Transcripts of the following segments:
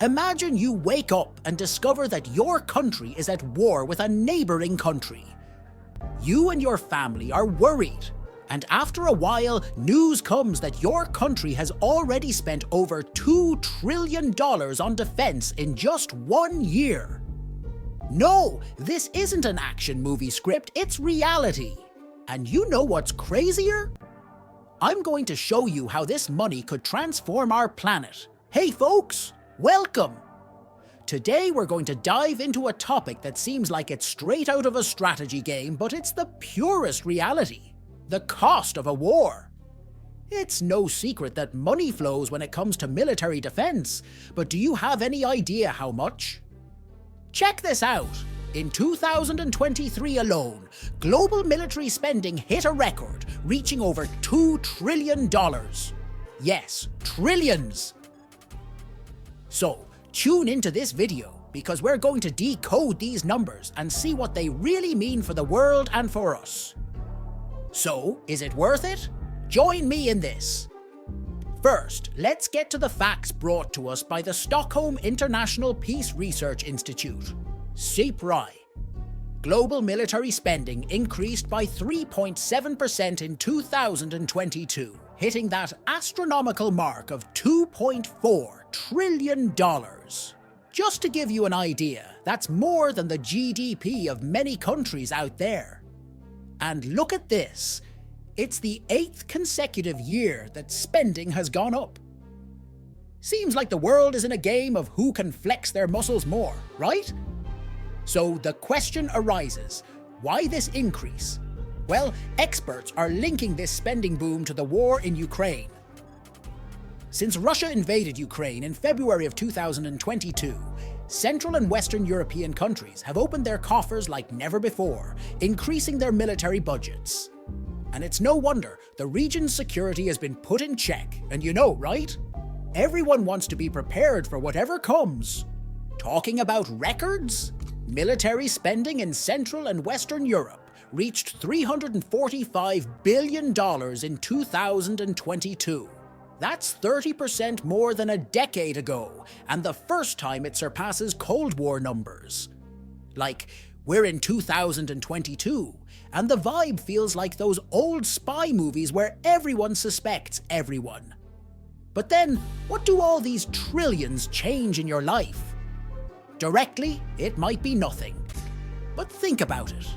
Imagine you wake up and discover that your country is at war with a neighbouring country. You and your family are worried, and after a while, news comes that your country has already spent over $2 trillion on defence in just 1 year. No, this isn't an action movie script, it's reality. And you know what's crazier? I'm going to show you how this money could transform our planet. Hey folks, welcome! Today we're going to dive into a topic that seems like it's straight out of a strategy game, but it's the purest reality. The cost of a war. It's no secret that money flows when it comes to military defense, but do you have any idea how much? Check this out. In 2023 alone, global military spending hit a record, reaching over $2 trillion. Yes, trillions. So, tune into this video because we're going to decode these numbers and see what they really mean for the world and for us. So, is it worth it? Join me in this. First, let's get to the facts brought to us by the Stockholm International Peace Research Institute, SIPRI. Global military spending increased by 3.7% in 2022, hitting that astronomical mark of $2.4 trillion. Just to give you an idea, that's more than the GDP of many countries out there. And look at this. It's the 8th consecutive year that spending has gone up. Seems like the world is in a game of who can flex their muscles more, right? So the question arises, why this increase? Well, experts are linking this spending boom to the war in Ukraine. Since Russia invaded Ukraine in February of 2022, Central and Western European countries have opened their coffers like never before, increasing their military budgets. And it's no wonder the region's security has been put in check, and you know, right? Everyone wants to be prepared for whatever comes. Talking about records? Military spending in Central and Western Europe reached $345 billion in 2022. That's 30% more than a decade ago, and the first time it surpasses Cold War numbers. Like, we're in 2022, and the vibe feels like those old spy movies where everyone suspects everyone. But then, what do all these trillions change in your life? Directly, it might be nothing. But think about it.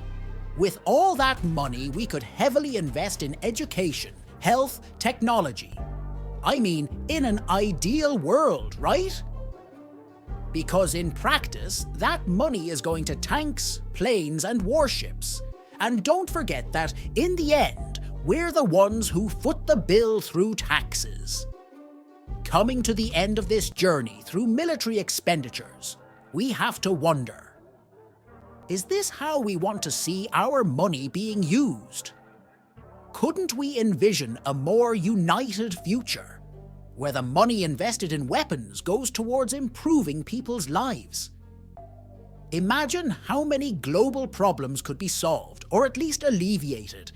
With all that money, we could heavily invest in education, health, technology. I mean, in an ideal world, right? Because in practice, that money is going to tanks, planes, and warships. And don't forget that, in the end, we're the ones who foot the bill through taxes. Coming to the end of this journey through military expenditures, we have to wonder, is this how we want to see our money being used? Couldn't we envision a more united future, where the money invested in weapons goes towards improving people's lives? Imagine how many global problems could be solved, or at least alleviated,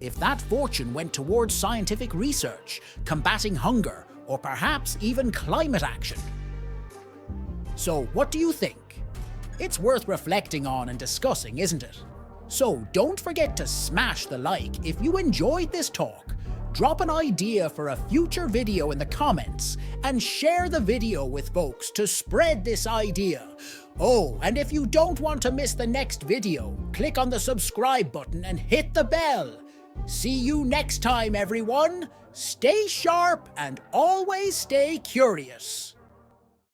if that fortune went towards scientific research, combating hunger, or perhaps even climate action. So what do you think? It's worth reflecting on and discussing, isn't it? So don't forget to smash the like if you enjoyed this talk, drop an idea for a future video in the comments, and share the video with folks to spread this idea. Oh, and if you don't want to miss the next video, click on the subscribe button and hit the bell. See you next time, everyone. Stay sharp and always stay curious.